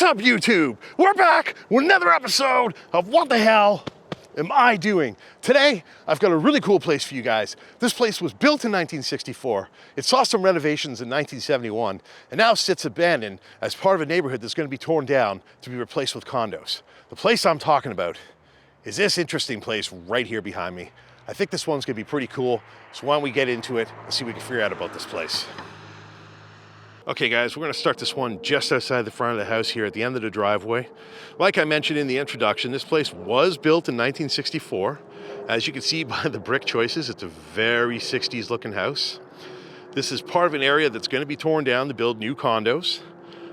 up, YouTube? We're back with another episode of What the Hell Am I Doing? Today, I've got a really cool place for you guys. This place was built in 1964. It saw some renovations in 1971, and now sits abandoned as part of a neighborhood that's going to be torn down to be replaced with condos. The place I'm talking about is this interesting place right here behind me. I think this one's gonna be pretty cool, so why don't we get into it and see what we can figure out about this place. Okay guys, we're gonna start this one just outside the front of the house here at the end of the driveway. Like I mentioned in the introduction, this place was built in 1964. As you can see by the brick choices, it's a very 60s looking house. This is part of an area that's gonna be torn down to build new condos.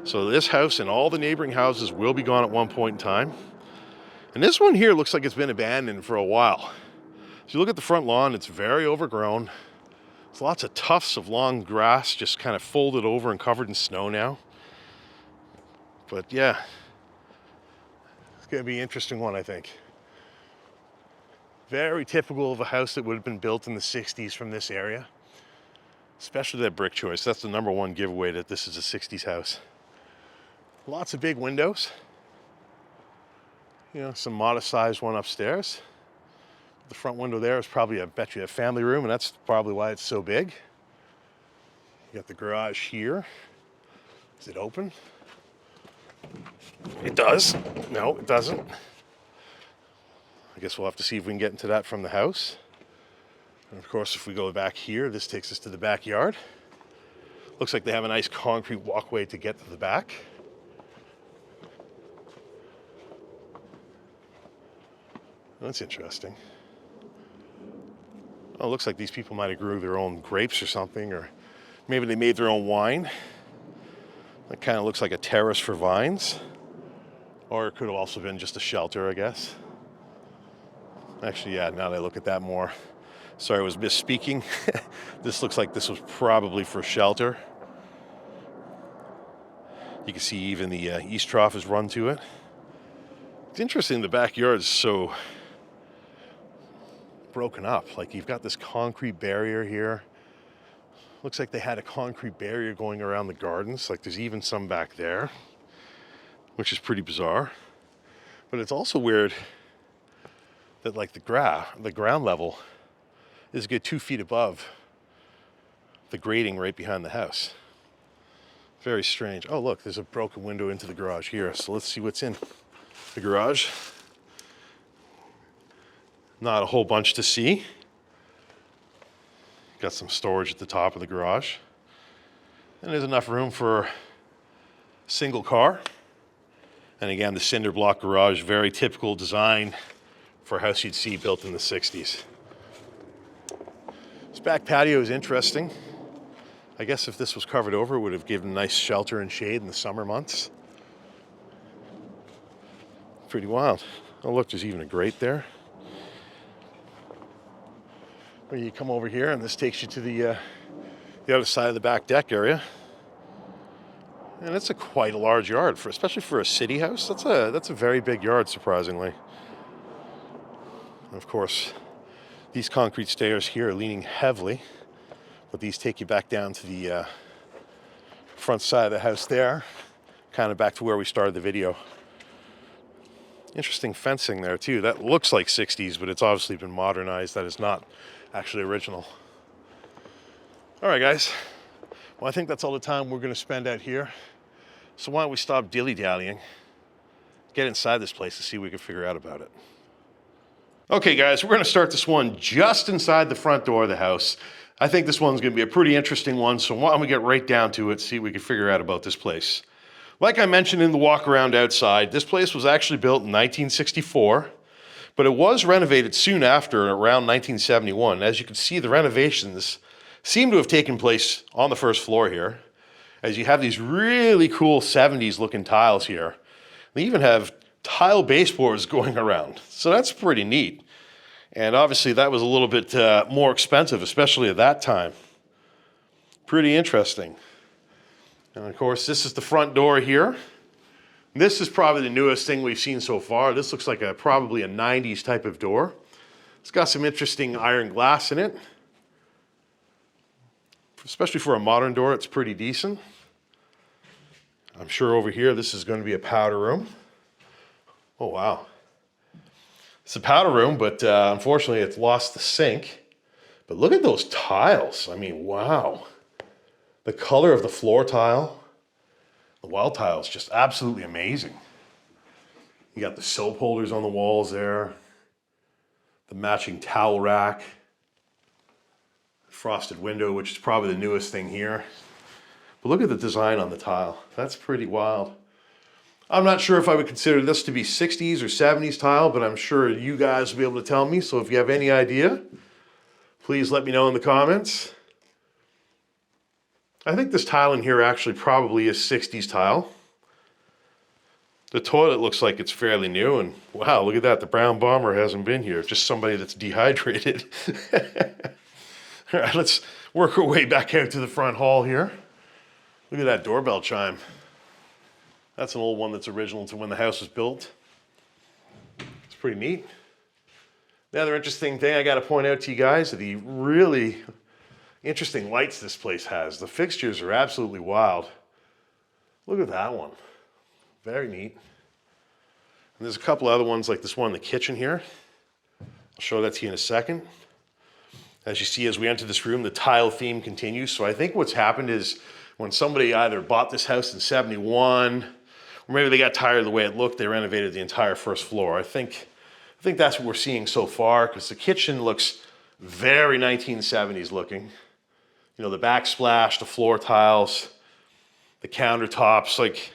So this house and all the neighboring houses will be gone at one point in time. And this one here looks like it's been abandoned for a while. So you look at the front lawn, it's very overgrown. There's lots of tufts of long grass just kind of folded over and covered in snow now. But yeah, it's gonna be an interesting one, I think. Very typical of a house that would have been built in the 60s from this area. Especially that brick choice. That's the number one giveaway that this is a 60s house. Lots of big windows. You know, some modest sized one upstairs. The front window there is probably, I bet you, a family room, and that's probably why it's so big. You got the garage here. Is it open? It does. No, it doesn't. I guess we'll have to see if we can get into that from the house. And of course, if we go back here, this takes us to the backyard. Looks like they have a nice concrete walkway to get to the back. That's interesting. Oh, it looks like these people might have grew their own grapes or something, or maybe they made their own wine. That kind of looks like a terrace for vines. Or it could have also been just a shelter, I guess. Actually, yeah, now that I look at that more. Sorry, I was misspeaking. This looks like this was probably for shelter. You can see even the east trough is run to it. It's interesting, the backyard is so broken up. Like, you've got this concrete barrier here. Looks like they had a concrete barrier going around the gardens. Like, there's even some back there, which is pretty bizarre. But it's also weird that, like, the ground level is a good 2 feet above the grading right behind the house. Very strange. Oh, look, there's a broken window into the garage here. So let's see what's in the garage. Not a whole bunch to see. Got some storage at the top of the garage. And there's enough room for a single car. And again, the cinder block garage, very typical design for a house you'd see built in the 60s. This back patio is interesting. I guess if this was covered over, it would have given nice shelter and shade in the summer months. Pretty wild. Oh, look, there's even a grate there. You come over here, and this takes you to the other side of the back deck area, and it's quite a large yard especially for a city house. That's a very big yard, surprisingly. And of course, these concrete stairs here are leaning heavily, but these take you back down to the front side of the house there, kind of back to where we started the video. Interesting fencing there too. That looks like 60s, but it's obviously been modernized. That is not actually original. All right, guys. Well, I think that's all the time we're going to spend out here. So why don't we stop dilly-dallying, get inside this place to see what we can figure out about it. Okay, guys, we're going to start this one just inside the front door of the house. I think this one's going to be a pretty interesting one, so why don't we get right down to it, see what we can figure out about this place. Like I mentioned in the walk around outside, this place was actually built in 1964. But it was renovated soon after, around 1971. As you can see, the renovations seem to have taken place on the first floor here, as you have these really cool 70s looking tiles here. They even have tile baseboards going around, so that's pretty neat. And obviously that was a little bit more expensive, especially at that time. Pretty interesting. And of course, this is the front door here. This is probably the newest thing we've seen so far. This looks like probably a 90s type of door. It's got some interesting iron glass in it. Especially for a modern door, it's pretty decent. I'm sure over here this is going to be a powder room. Oh, wow. It's a powder room, but unfortunately it's lost the sink. But look at those tiles. I mean, wow. The color of the floor tile, the wall tile is just absolutely amazing. You got the soap holders on the walls there, the matching towel rack, frosted window, which is probably the newest thing here. But look at the design on the tile. That's pretty wild. I'm not sure if I would consider this to be 60s or 70s tile, but I'm sure you guys will be able to tell me. So if you have any idea, please let me know in the comments. I think this tile in here actually probably is 60s tile. The toilet looks like it's fairly new, and wow, look at that. The brown bomber hasn't been here. Just somebody that's dehydrated. All right, let's work our way back out to the front hall here. Look at that doorbell chime. That's an old one that's original to when the house was built. It's pretty neat. The other interesting thing I got to point out to you guys are the really interesting lights this place has. The fixtures are absolutely wild. Look at that one. Very neat. And there's a couple other ones like this one in the kitchen here. I'll show that to you in a second. As you see, as we enter this room, the tile theme continues. So I think what's happened is when somebody either bought this house in 71, or maybe they got tired of the way it looked, they renovated the entire first floor. I think that's what we're seeing so far, because the kitchen looks very 1970s looking. You know, the backsplash, the floor tiles, the countertops, like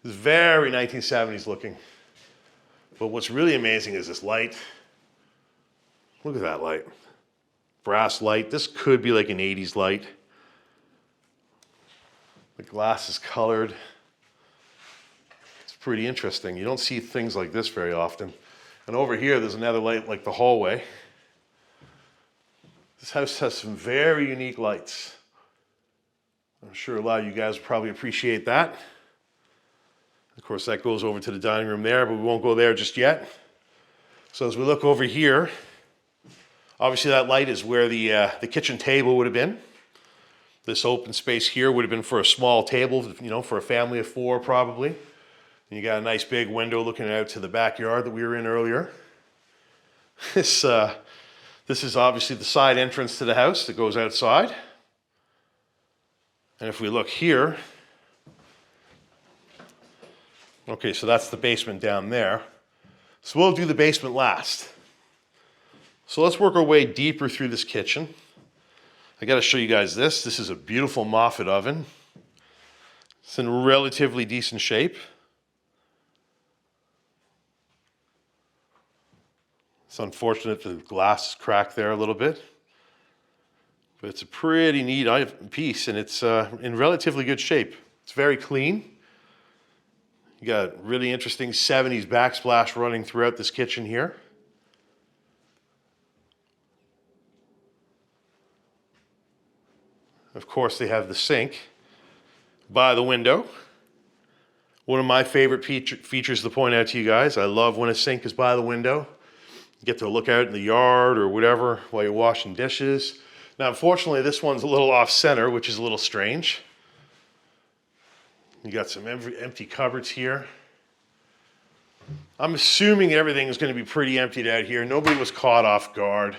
it's very 1970s looking. But what's really amazing is this light. Look at that light. Brass light. This could be like an 80s light. The glass is colored. It's pretty interesting. You don't see things like this very often. And over here, there's another light like the hallway. This house has some very unique lights. I'm sure a lot of you guys will probably appreciate that. Of course, that goes over to the dining room there, but we won't go there just yet. So as we look over here, obviously that light is where the kitchen table would have been. This open space here would have been for a small table, you know, for a family of 4 probably. And you got a nice big window looking out to the backyard that we were in earlier. This is obviously the side entrance to the house that goes outside. And if we look here, okay, so that's the basement down there. So we'll do the basement last. So let's work our way deeper through this kitchen. I got to show you guys this. This is a beautiful Moffett oven. It's in relatively decent shape. It's unfortunate the glass is cracked there a little bit. But it's a pretty neat piece, and it's in relatively good shape. It's very clean. You got really interesting 70s backsplash running throughout this kitchen here. Of course, they have the sink by the window. One of my favorite features to point out to you guys. I love when a sink is by the window. You get to look out in the yard or whatever while you're washing dishes. Now, unfortunately, this one's a little off center, which is a little strange. You got some empty cupboards here. I'm assuming everything is going to be pretty emptied out here. Nobody was caught off guard.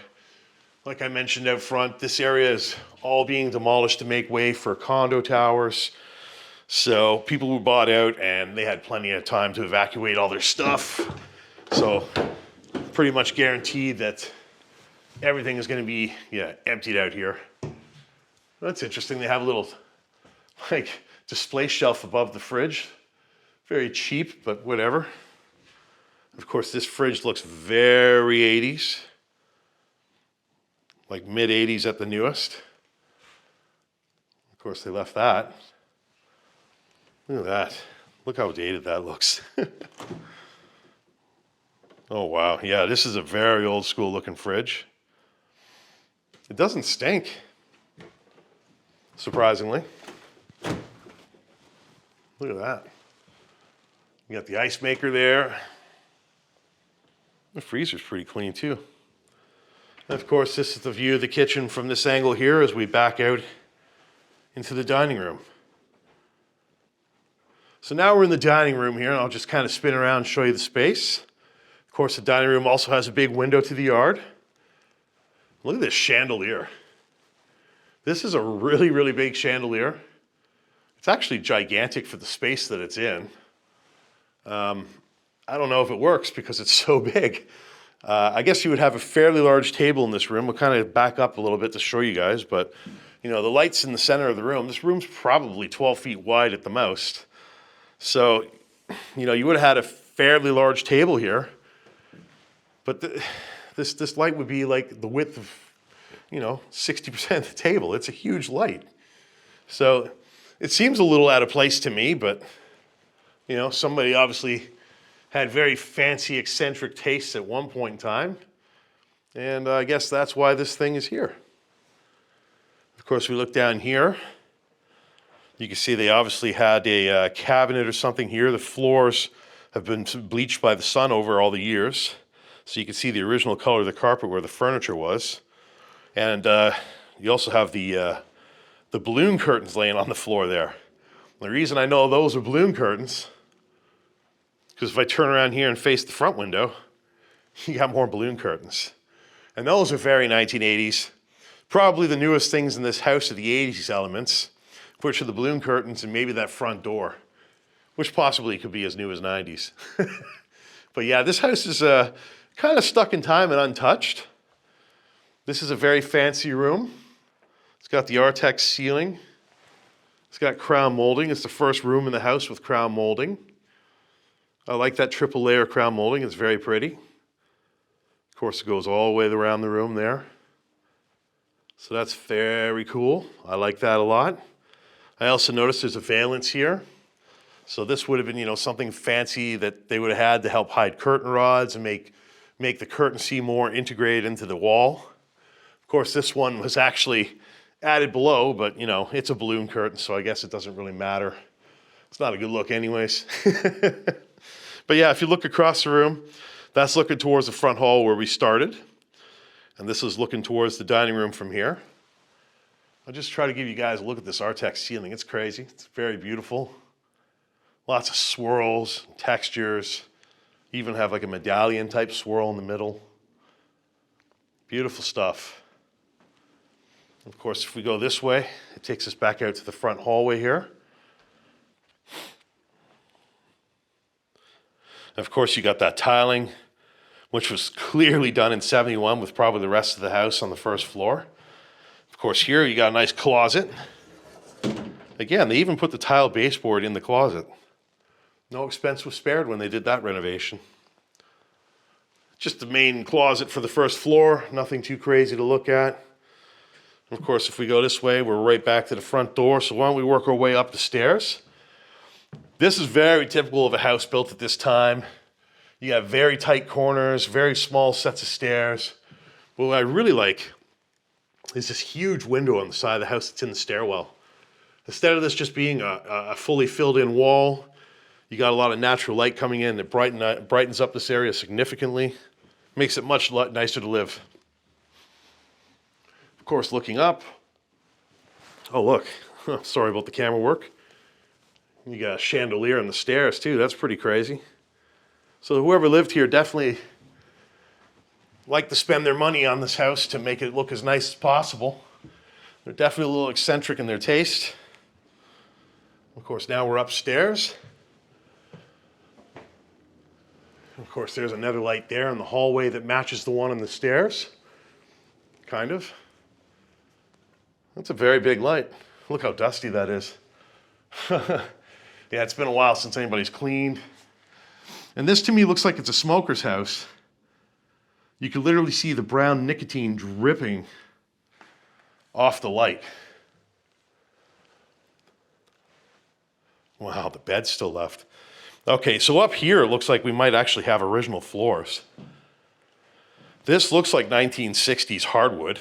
Like I mentioned out front, this area is all being demolished to make way for condo towers. So people who bought out and they had plenty of time to evacuate all their stuff. So pretty much guaranteed that everything is going to be emptied out here. That's interesting. They have a little display shelf above the fridge. Very cheap, but whatever. Of course, this fridge looks very 80s. Like mid 80s at the newest. Of course, they left that. Look at that. Look how dated that looks. Oh, wow. Yeah, this is a very old school looking fridge. It doesn't stink, surprisingly. Look at that. You got the ice maker there. The freezer's pretty clean too. And of course, this is the view of the kitchen from this angle here as we back out into the dining room. So now we're in the dining room here, and I'll just kind of spin around and show you the space. Of course, the dining room also has a big window to the yard. Look at this chandelier. This is a really, really big chandelier. It's actually gigantic for the space that it's in. I don't know if it works because it's so big. I guess you would have a fairly large table in this room. We'll kind of back up a little bit to show you guys, but you know, the light's in the center of the room. This room's probably 12 feet wide at the most. So, you know, you would have had a fairly large table here, but this light would be like the width of, you know, 60% of the table. It's a huge light. So it seems a little out of place to me, but, you know, somebody obviously had very fancy, eccentric tastes at one point in time, and I guess that's why this thing is here. Of course, we look down here. You can see they obviously had a cabinet or something here. The floors have been bleached by the sun over all the years. So you can see the original color of the carpet where the furniture was. And you also have the balloon curtains laying on the floor there. The reason I know those are balloon curtains, because if I turn around here and face the front window, you got more balloon curtains. And those are very 1980s. Probably the newest things in this house are the 80s elements, which are the balloon curtains and maybe that front door, which possibly could be as new as 90s. But yeah, this house is kind of stuck in time and untouched. This is a very fancy room. It's got the Artex ceiling. It's got crown molding. It's the first room in the house with crown molding. I like that triple layer crown molding. It's very pretty. Of course, it goes all the way around the room there. So that's very cool. I like that a lot. I also noticed there's a valance here. So this would have been, you know, something fancy that they would have had to help hide curtain rods and make the curtain seam more integrated into the wall. Of course, this one was actually added below, but, you know, it's a balloon curtain, so I guess it doesn't really matter. It's not a good look anyways. But yeah, if you look across the room, that's looking towards the front hall where we started. And this is looking towards the dining room from here. I'll just try to give you guys a look at this Artex ceiling. It's crazy. It's very beautiful. Lots of swirls, textures. You even have like a medallion type swirl in the middle. Beautiful stuff. Of course, if we go this way, it takes us back out to the front hallway here. And of course, you got that tiling, which was clearly done in '71 with probably the rest of the house on the first floor. Of course, here you got a nice closet. Again, they even put the tile baseboard in the closet. No expense was spared when they did that renovation. Just the main closet for the first floor, nothing too crazy to look at. And of course, if we go this way, we're right back to the front door. So why don't we work our way up the stairs? This is very typical of a house built at this time. You have very tight corners, very small sets of stairs. But what I really like is this huge window on the side of the house that's in the stairwell. Instead of this just being a fully filled in wall, you got a lot of natural light coming in that brightens up this area significantly. Makes it much nicer to live. Of course, looking up. Oh, look. Sorry about the camera work. You got a chandelier on the stairs too. That's pretty crazy. So whoever lived here definitely liked to spend their money on this house to make it look as nice as possible. They're definitely a little eccentric in their taste. Of course, now we're upstairs. Of course, there's another light there in the hallway that matches the one on the stairs. Kind of. That's a very big light. Look how dusty that is. Yeah, it's been a while since anybody's cleaned. And this to me looks like it's a smoker's house. You can literally see the brown nicotine dripping off the light. Wow, the bed's still left. Okay, so up here it looks like we might actually have original floors. This looks like 1960s hardwood.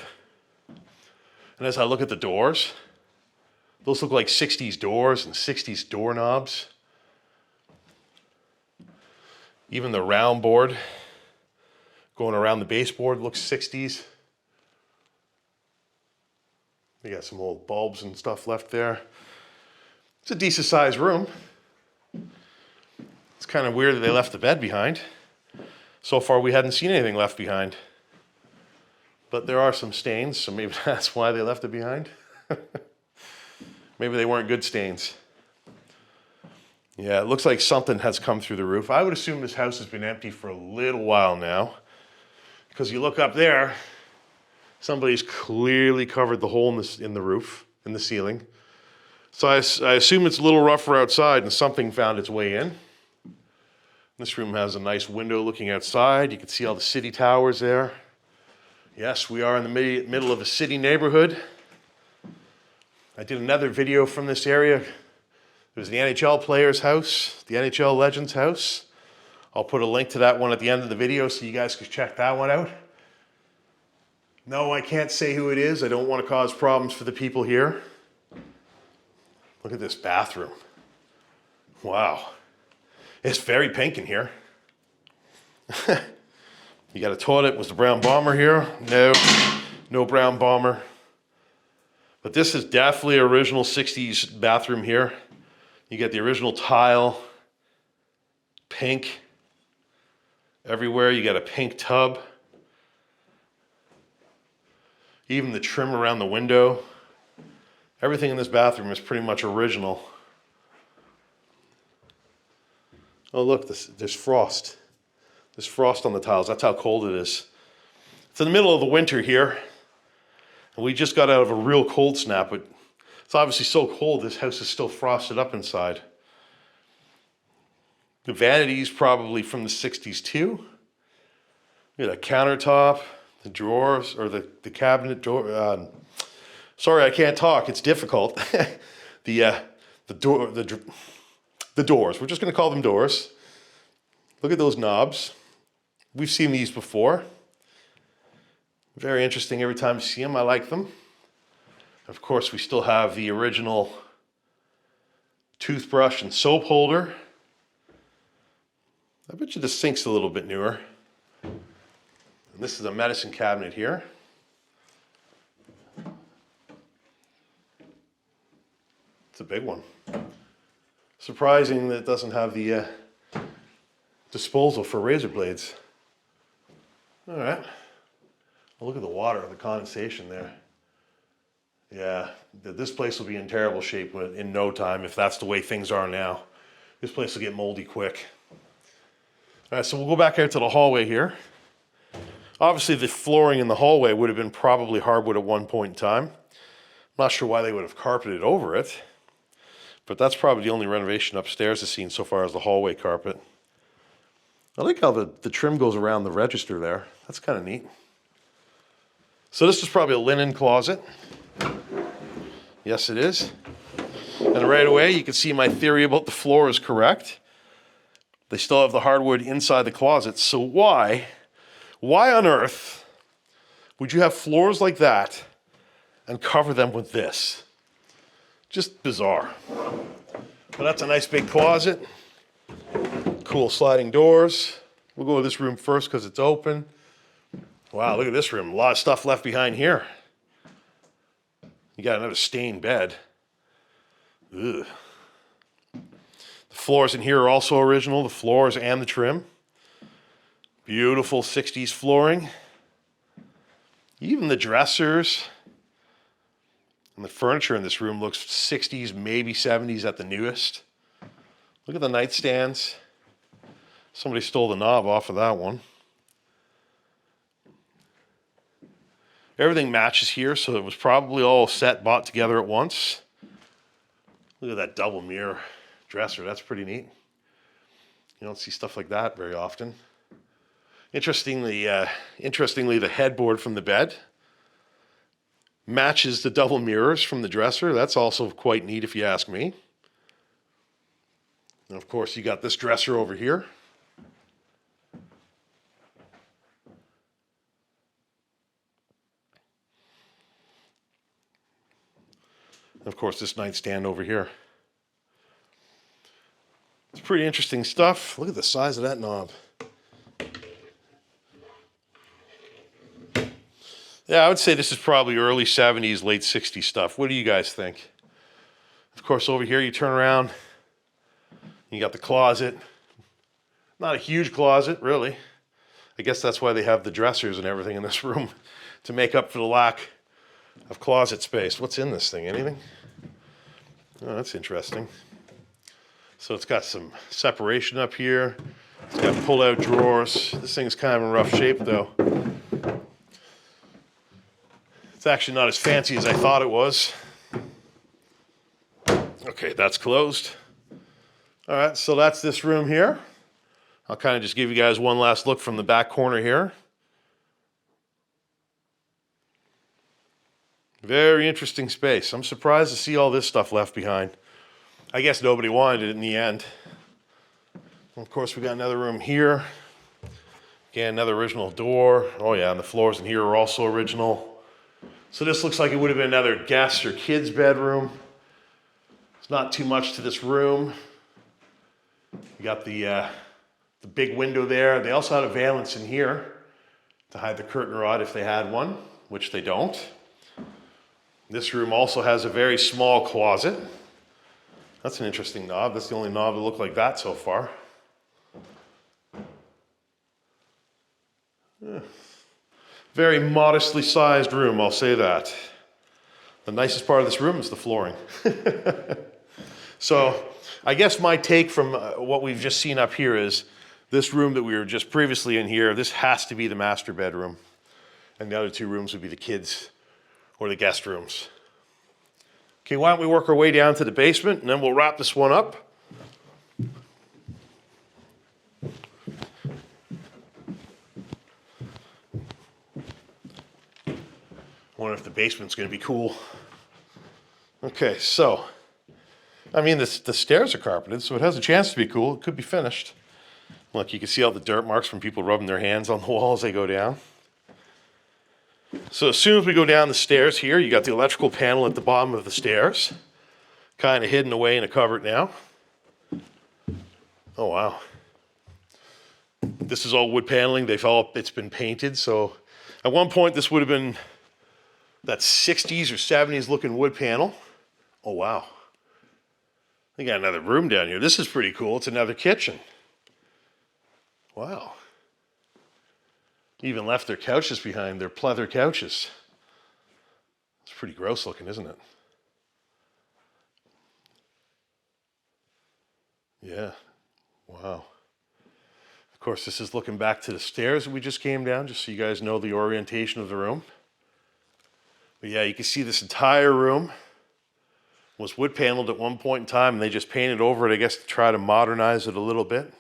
And as I look at the doors, those look like 60s doors and 60s doorknobs. Even the round board going around the baseboard looks 60s. We got some old bulbs and stuff left there. It's a decent sized room. It's kind of weird that they left the bed behind. So far, we hadn't seen anything left behind. But there are some stains, so maybe that's why they left it behind. Maybe they weren't good stains. Yeah, it looks like something has come through the roof. I would assume this house has been empty for a little while now, because you look up there, somebody's clearly covered the hole in the roof, in the ceiling. So I assume it's a little rougher outside and something found its way in. This room has a nice window looking outside. You can see all the city towers there. Yes, we are in the middle of a city neighborhood. I did another video from this area. There's the NHL player's house, the NHL legend's house. I'll put a link to that one at the end of the video so you guys can check that one out. No, I can't say who it is. I don't want to cause problems for the people here. Look at this bathroom. Wow. It's very pink in here. You got a toilet. Was the brown bomber here? No, no brown bomber. But this is definitely an original 60s bathroom here. You get the original tile, pink everywhere. You got a pink tub. Even the trim around the window. Everything in this bathroom is pretty much original. Oh look, there's frost. There's frost on the tiles. That's how cold it is. It's in the middle of the winter here. And we just got out of a real cold snap, but it's obviously so cold this house is still frosted up inside. The vanity's probably from the 60s too. Look at that countertop, the drawers, or the cabinet door. Sorry, I can't talk. It's difficult. The doors. We're just going to call them doors. Look at those knobs. We've seen these before. Very interesting every time you see them. I like them. Of course, we still have the original toothbrush and soap holder. I bet you the sink's a little bit newer. And this is a medicine cabinet here. It's a big one. Surprising that it doesn't have the disposal for razor blades. All right. Well, look at the water, the condensation there. Yeah, this place will be in terrible shape in no time if that's the way things are now. This place will get moldy quick. All right, so we'll go back out to the hallway here. Obviously, the flooring in the hallway would have been probably hardwood at one point in time. I'm not sure why they would have carpeted over it, but that's probably the only renovation upstairs I've seen so far as the hallway carpet. I like how the trim goes around the register there. That's kind of neat. So this is probably a linen closet. Yes, it is. And right away, you can see my theory about the floor is correct. They still have the hardwood inside the closet. So why on earth would you have floors like that and cover them with this? Just bizarre. But that's a nice big closet. Cool sliding doors. We'll go to this room first because it's open. Wow, look at this room. A lot of stuff left behind here. You got another stained bed. Ugh. The floors in here are also original, the floors and the trim. Beautiful 60s flooring. Even the dressers and the furniture in this room looks 60s, maybe 70s at the newest. Look at the nightstands. Somebody stole the knob off of that one. Everything matches here, so it was probably all set, bought together at once. Look at that double mirror dresser. That's pretty neat. You don't see stuff like that very often. Interestingly, the headboard from the bed matches the double mirrors from the dresser. That's also quite neat if you ask me. And of course, you got this dresser over here. And of course, this nightstand over here. It's pretty interesting stuff. Look at the size of that knob. Yeah, I would say this is probably early 70s, late 60s stuff. What do you guys think? Of course, over here you turn around, you got the closet. Not a huge closet, really. I guess that's why they have the dressers and everything in this room, to make up for the lack of closet space. What's in this thing? Anything? Oh, that's interesting. So it's got some separation up here. It's got pull-out drawers. This thing's kind of in rough shape, though. It's actually not as fancy as I thought it was. Okay, that's closed. All right, so that's this room here. I'll kind of just give you guys one last look from the back corner here. Very interesting space. I'm surprised to see all this stuff left behind. I guess nobody wanted it in the end. And of course, we got another room here. Again, another original door. Oh yeah, and the floors in here are also original. So this looks like it would have been another guest or kid's bedroom. It's not too much to this room. You got the big window there. They also had a valance in here to hide the curtain rod if they had one, which they don't. This room also has a very small closet. That's an interesting knob. That's the only knob that looked like that so far. Yeah. Very modestly sized room, I'll say that. The nicest part of this room is the flooring. So I guess my take from what we've just seen up here is this room that we were just previously in here, this has to be the master bedroom. And the other two rooms would be the kids or the guest rooms. Okay, why don't we work our way down to the basement and then we'll wrap this one up. I wonder if the basement's going to be cool. Okay, so, I mean, the stairs are carpeted, so it has a chance to be cool. It could be finished. Look, you can see all the dirt marks from people rubbing their hands on the wall as they go down. So as soon as we go down the stairs here, you got the electrical panel at the bottom of the stairs. Kind of hidden away in a cupboard now. Oh, wow. This is all wood paneling. It's been painted, so at one point this would have been that 60s or 70s looking wood panel. Oh, wow. They got another room down here. This is pretty cool. It's another kitchen. Wow. Even left their couches behind, their pleather couches. It's pretty gross looking, isn't it? Yeah. Wow. Of course, this is looking back to the stairs that we just came down, just so you guys know the orientation of the room. But yeah, you can see this entire room was wood paneled at one point in time, and they just painted over it, I guess, to try to modernize it a little bit.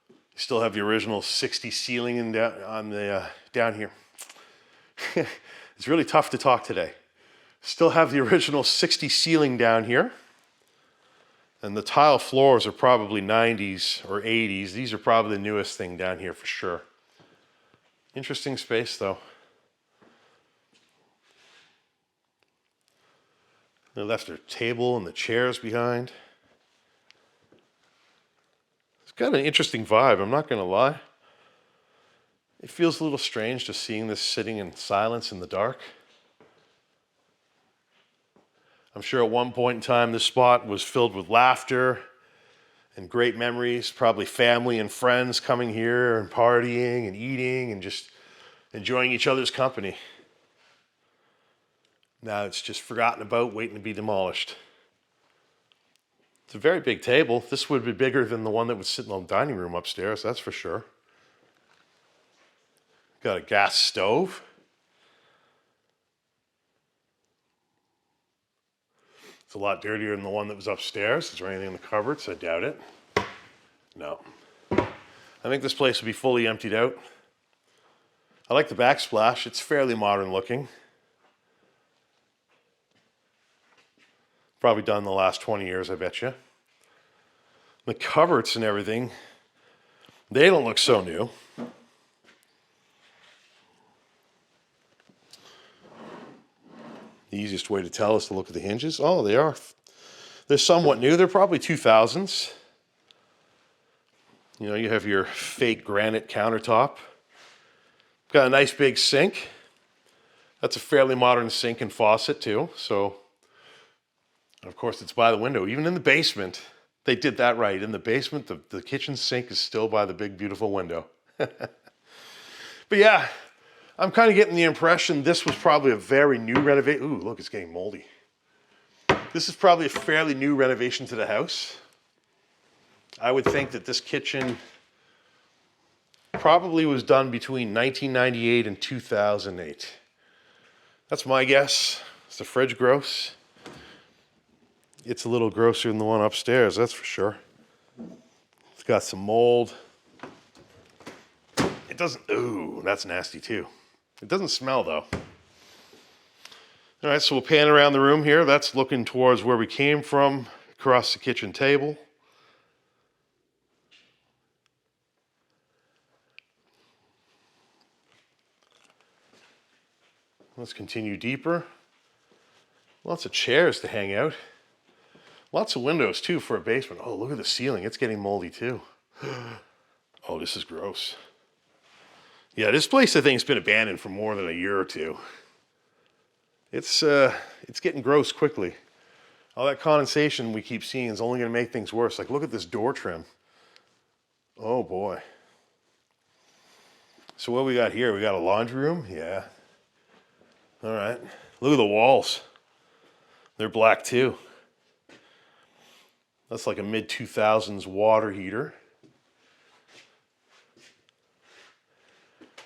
You still have the original 60 ceiling down here. It's really tough to talk today. Still have the original 60 ceiling down here. And the tile floors are probably 90s or 80s. These are probably the newest thing down here for sure. Interesting space though. They left their table and the chairs behind. It's got an interesting vibe, I'm not going to lie. It feels a little strange just seeing this sitting in silence in the dark. I'm sure at one point in time this spot was filled with laughter and great memories, probably family and friends coming here and partying and eating and just enjoying each other's company. Now it's just forgotten about, waiting to be demolished. It's a very big table. This would be bigger than the one that was sitting in the dining room upstairs, that's for sure. Got a gas stove. It's a lot dirtier than the one that was upstairs. Is there anything in the cupboards? I doubt it. No. I think this place will be fully emptied out. I like the backsplash. It's fairly modern looking. Probably done in the last 20 years, I bet you. The cupboards and everything, they don't look so new. The easiest way to tell is to look at the hinges. Oh, they are. They're somewhat new. They're probably 2000s. You know, you have your fake granite countertop. Got a nice big sink. That's a fairly modern sink and faucet too. So, of course, it's by the window. Even in the basement, They did that right. In the basement, the kitchen sink is still by the big, beautiful window. But yeah, I'm kind of getting the impression this was probably a very new renovation. Ooh, look, it's getting moldy. This is probably a fairly new renovation to the house. I would think that this kitchen probably was done between 1998 and 2008. That's my guess. Is the fridge gross? It's a little grosser than the one upstairs, that's for sure. It's got some mold. It doesn't, ooh, that's nasty too. It doesn't smell though. All right, so we'll pan around the room here. That's looking towards where we came from, across the kitchen table. Let's continue deeper. Lots of chairs to hang out. Lots of windows too for a basement. Oh, look at the ceiling. It's getting moldy too. Oh, this is gross. Yeah, this place I think has been abandoned for more than a year or two. It's getting gross quickly. All that condensation we keep seeing is only going to make things worse. Like, look at this door trim. Oh boy. So what we got here? We got a laundry room. Yeah. All right. Look at the walls. They're black too. That's like a mid-2000s water heater.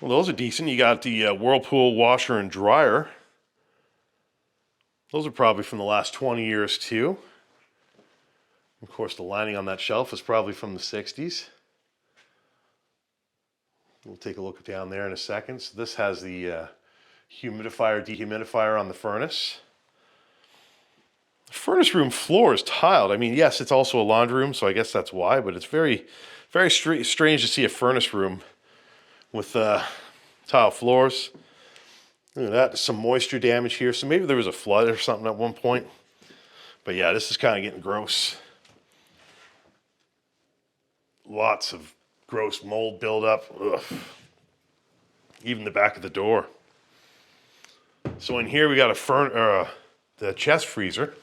Well, those are decent. You got the Whirlpool washer and dryer. Those are probably from the last 20 years too. Of course, the lining on that shelf is probably from the 60s. We'll take a look down there in a second. So this has the humidifier, dehumidifier on the furnace. The furnace room floor is tiled. I mean, yes, it's also a laundry room, so I guess that's why, but it's very, very strange to see a furnace room with tile floors. Look at that, some moisture damage here. So maybe there was a flood or something at one point. But yeah, this is kind of getting gross. Lots of gross mold buildup. Ugh. Even the back of the door. So in here we got the chest freezer.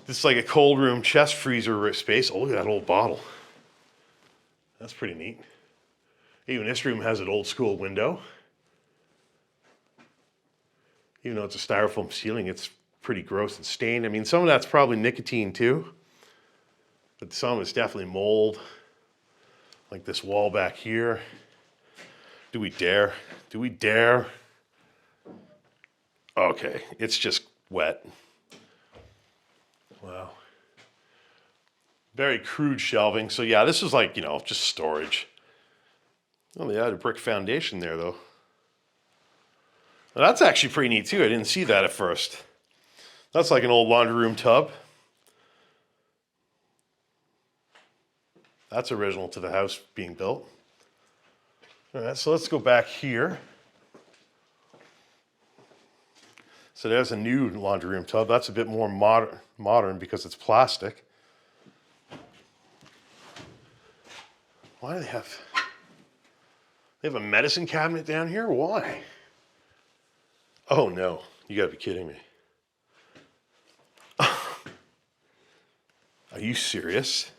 This is like a cold room chest freezer space. Oh, look at that old bottle. That's pretty neat. Even this room has an old school window. Even though it's a styrofoam ceiling, it's pretty gross and stained. I mean, some of that's probably nicotine too, but some of it's definitely mold. Like this wall back here. Do we dare? Do we dare? Okay, it's just wet. Wow. Very crude shelving. So yeah, this is like, just storage. Oh, they had a brick foundation there though. Now, that's actually pretty neat too. I didn't see that at first. That's like an old laundry room tub. That's original to the house being built. All right, so let's go back here. So there's a new laundry room tub. That's a bit more modern because it's plastic. Why do they have a medicine cabinet down here? Why? Oh no, you gotta be kidding me. Are you serious?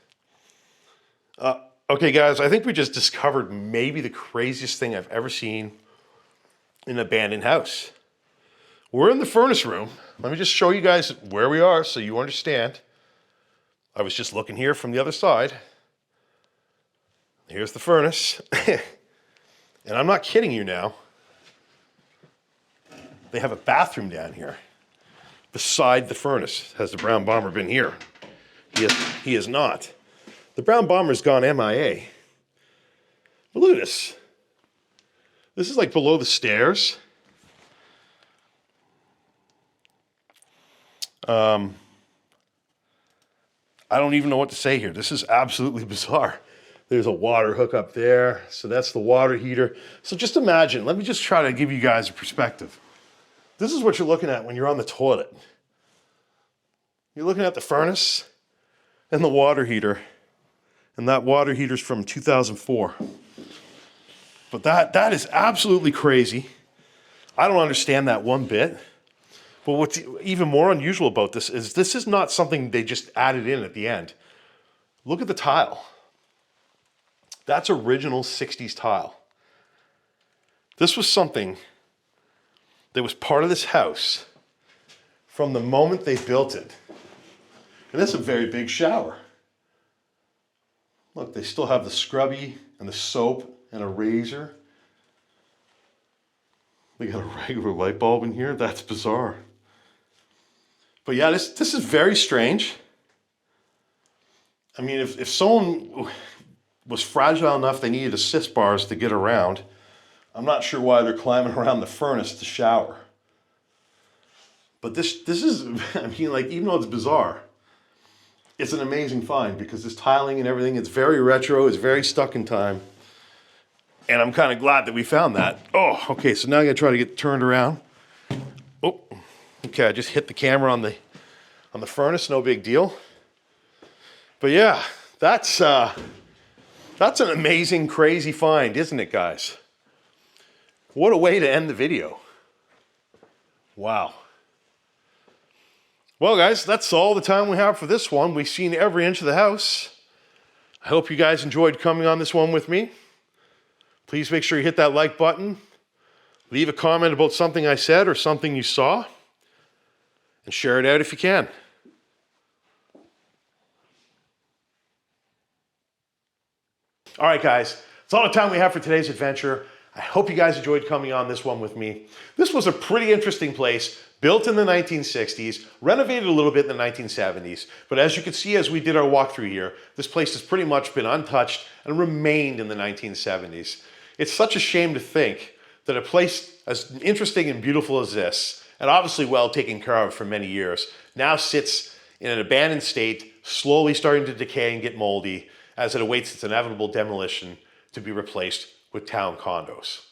Okay guys, I think we just discovered maybe the craziest thing I've ever seen in an abandoned house. We're in the furnace room. Let me just show you guys where we are so you understand. I was just looking here from the other side. Here's the furnace. And I'm not kidding you now. They have a bathroom down here beside the furnace. Has the brown bomber been here? He has not. The brown bomber's gone MIA. But look at this. This is like below the stairs. I don't even know what to say here. This is absolutely bizarre. There's a water hook up there. So that's the water heater. So just imagine, let me just try to give you guys a perspective. This is what you're looking at when you're on the toilet. You're looking at the furnace and the water heater. And that water heater's from 2004. But that is absolutely crazy. I don't understand that one bit. But what's even more unusual about this is not something they just added in at the end. Look at the tile. That's original 60s tile. This was something that was part of this house from the moment they built it. And that's a very big shower. Look, they still have the scrubby and the soap and a razor. They got a regular light bulb in here. That's bizarre. But yeah, this is very strange. I mean, if someone was fragile enough they needed assist bars to get around, I'm not sure why they're climbing around the furnace to shower. But this is, I mean, like, even though it's bizarre, it's an amazing find because this tiling and everything, it's very retro, it's very stuck in time. And I'm kind of glad that we found that. Oh, okay, so now I gotta try to get turned around. Oh, okay, I just hit the camera on the furnace, no big deal. But yeah, that's an amazing, crazy find, isn't it, guys? What a way to end the video. Wow. Well, guys, that's all the time we have for this one. We've seen every inch of the house. I hope you guys enjoyed coming on this one with me. Please make sure you hit that like button. Leave a comment about something I said or something you saw. And share it out if you can. All right, guys, that's all the time we have for today's adventure. I hope you guys enjoyed coming on this one with me. This was a pretty interesting place, built in the 1960s, renovated a little bit in the 1970s. But as you can see as we did our walkthrough here, this place has pretty much been untouched and remained in the 1970s. It's such a shame to think that a place as interesting and beautiful as this, and obviously well taken care of for many years, now sits in an abandoned state, slowly starting to decay and get moldy as it awaits its inevitable demolition to be replaced with town condos.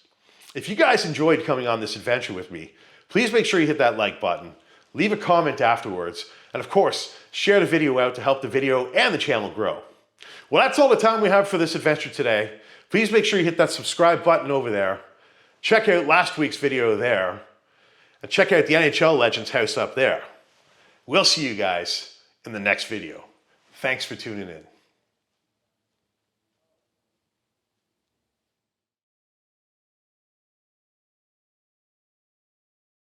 If you guys enjoyed coming on this adventure with me, please make sure you hit that like button, leave a comment afterwards, and of course, share the video out to help the video and the channel grow. Well, that's all the time we have for this adventure today. Please make sure you hit that subscribe button over there. Check out last week's video there. And check out the NHL Legends house up there. We'll see you guys in the next video. Thanks for tuning in.